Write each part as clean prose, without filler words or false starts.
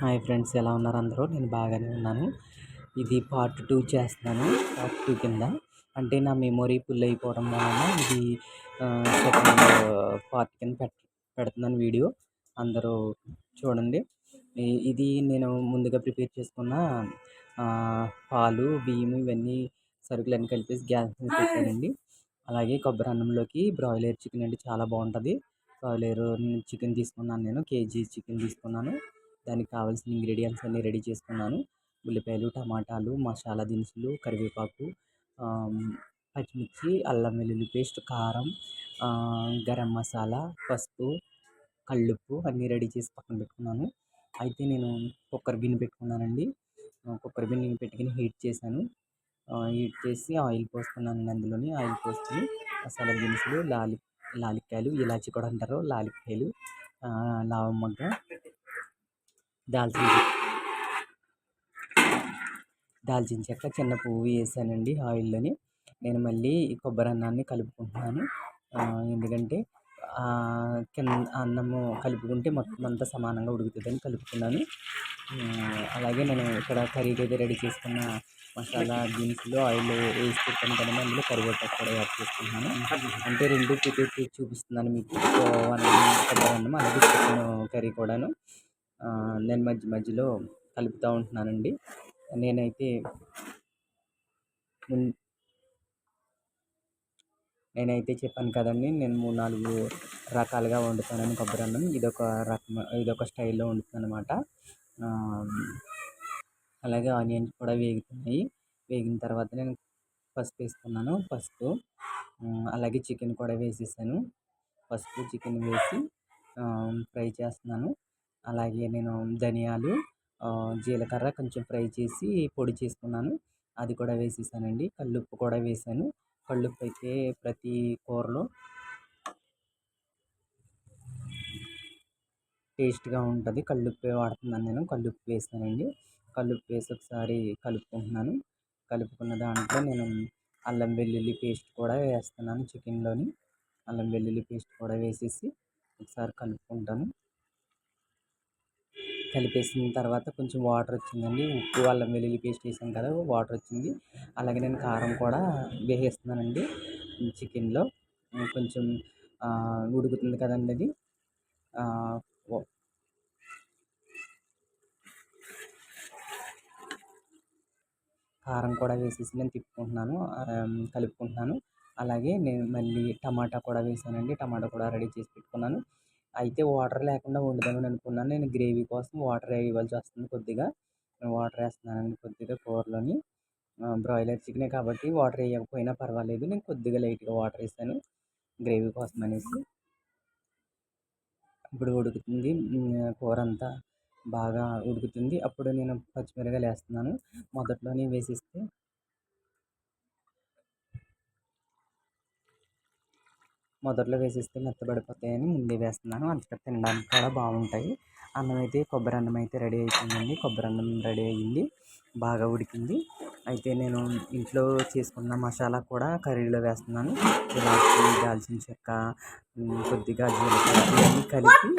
Hi friends, ఎలా ఉన్నారు అందరూ? నేను బాగానే ఉన్నాను. ఇది పార్ట్ 2 చేస్తున్నాను. పార్ట్ 2 కింద అంటే నా మెమొరీ ఫుల్ అయిపోవడం వలన ఇది సెకండ్ పార్ట్ కింద పెడుతున్నాను వీడియో. అందరూ చూడండి. ఇది నేను ముందుగా ప్రిపేర్ చేసుకున్న పాలు, బియ్యం ఇవన్నీ సరుకులన్నీ కలిపేసి గ్యాస్ మీద పెట్టానండి. అలాగే కొబ్బరి అన్నంలోకి బ్రాయిలర్ చికెన్ అంటే చాలా బాగుంటుంది. బ్రాయిలర్ చికెన్ తీసుకున్నాను, నేను కేజీ చికెన్ తీసుకున్నాను. దానికి కావాల్సిన ఇంగ్రీడియంట్స్ అన్నీ రెడీ చేసుకున్నాను. ఉల్లిపాయలు, టమాటాలు, మసాలా దినుసులు, కరివేపాకు, పచ్చిమిర్చి, అల్లం వెల్లుల్లి పేస్ట్, కారం, గరం మసాలా, పసుపు, కల్లుప్పు అన్నీ రెడీ చేసి పక్కన పెట్టుకున్నాను. అయితే నేను కుక్కర్ గిన్నె పెట్టుకున్నానండి. కుక్కర్ గిన్నె పెట్టుకుని హీట్ చేశాను. హీట్ చేసి ఆయిల్ పోసుకున్నాను. అందులోని ఆయిల్ పోసుకుని మసాలా దినుసులు, లాలిక్కాయలు, ఇలాచి కూడా అంటారు, లాలిక్కాయలు, లవంగ, దాల్చిన చెక్క, చిన్న పువ్వు వేసానండి ఆయిల్లోని. నేను మళ్ళీ కొబ్బరి అన్నాన్ని కలుపుకుంటున్నాను. ఎందుకంటే కింద అన్నము కలుపుకుంటే మొత్తం అంతా సమానంగా ఉడుకుతుందని కలుపుకున్నాను. అలాగే నేను ఇక్కడ కర్రీకి అయితే రెడీ చేసుకున్న మసాలా దినుసులు ఆయిల్ వేసి పెట్టాను కదండి, అందులో కరివేపాకు కూడా యాడ్ చేసుకుంటున్నాను. అంటే రెండు ప్రిపేర్ చేసి చూపిస్తున్నాను మీకు. కొబ్బరి అన్నం అలాగే చికెన్ కర్రీ కూడాను నేను మధ్యలో కలుపుతూ ఉంటున్నానండి. నేనైతే చెప్పాను కదండి, నేను 3-4 రకాలుగా వండుతానని కొబ్బరి అన్నం. ఇదొక స్టైల్లో వండుతాను అనమాట. అలాగే ఆనియన్స్ కూడా వేగుతున్నాయి. వేగిన తర్వాత నేను పసుపు వేసుకున్నాను. అలాగే చికెన్ కూడా వేసేసాను. పసుపు, చికెన్ వేసి ఫ్రై చేస్తున్నాను. అలాగే నేను ధనియాలు, జీలకర్ర కొంచెం ఫ్రై చేసి పొడి చేసుకున్నాను, అది కూడా వేసేసానండి. కల్లుప్పు కూడా వేసాను. కల్లుప్పు అయితే ప్రతి కూరలో టేస్ట్గా ఉంటుంది. కల్లుప్పే వాడుతున్నాను నేను. కల్లుప్పు వేసానండి. కల్లుప్పు వేసి ఒకసారి కలుపుకుంటున్నాను. కలుపుకున్న దాంట్లో నేను అల్లం వెల్లుల్లి పేస్ట్ కూడా వేస్తున్నాను. చికెన్లోని అల్లం వెల్లుల్లి పేస్ట్ కూడా వేసేసి ఒకసారి కలుపుకుంటాను. కలిపేసిన తర్వాత కొంచెం వాటర్ వచ్చిందండి. ఉప్పు, అల్లం వెల్లుల్లి పేస్ట్ వేసాను కదా, వాటర్ వచ్చింది. అలాగే నేను కారం కూడా వేసేస్తున్నానండి చికెన్లో. కొంచెం ఉడుకుతుంది కదండి అది. కారం కూడా వేసేసి నేను తిప్పుకుంటున్నాను, కలుపుకుంటున్నాను. అలాగే నేను మళ్ళీ టమాటా కూడా వేసానండి. టమాటా కూడా రెడీ చేసి పెట్టుకున్నాను. అయితే వాటర్ లేకుండా వండుదామని అనుకున్నాను. నేను గ్రేవీ కోసం వాటర్ ఇవ్వాల్సి వస్తుంది. కొద్దిగా వాటర్ వేస్తున్నానండి కొద్దిగా కూరలోని. బ్రాయిలర్ చికెనే కాబట్టి వాటర్ వేయకపోయినా పర్వాలేదు. నేను కొద్దిగా లైట్గా వాటర్ వేసాను గ్రేవీ కోసం అనేసి. ఇప్పుడు ఉడుకుతుంది, కూర అంతా బాగా ఉడుకుతుంది. అప్పుడు నేను పచ్చిమిరపకాయలు వేస్తున్నాను. మొదట్లోనే వేసేస్తే మెత్తబడిపోతాయని ముందే వేస్తున్నాను. అంతగా తినడానికి కూడా బాగుంటాయి. అన్నం అయితే కొబ్బరి అన్నం అయితే రెడీ అయిపోయిందండి. కొబ్బరి అన్నం రెడీ అయ్యింది, బాగా ఉడికింది. అయితే నేను ఇంట్లో చేసుకున్న మసాలా కూడా కర్రీలో వేస్తున్నాను. ఇలాచి, దాల్చిన చెక్క, కొద్దిగా జీలకర్ర ఇవన్నీ కలిపి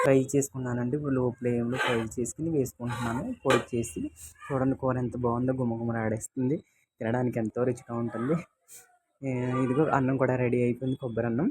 ఫ్రై చేసుకున్నానండి. లో ఫ్లేమ్లో ఫ్రై చేసుకుని వేసుకుంటున్నాను పొడి చేసి. చూడండి కూర ఎంత బాగుందో, గుమగుమలాడేస్తుంది. తినడానికి ఎంతో రుచిగా ఉంటుంది. ఇదిగో అన్నం కూడా రెడీ అయిపోయింది, కొబ్బరి అన్నం.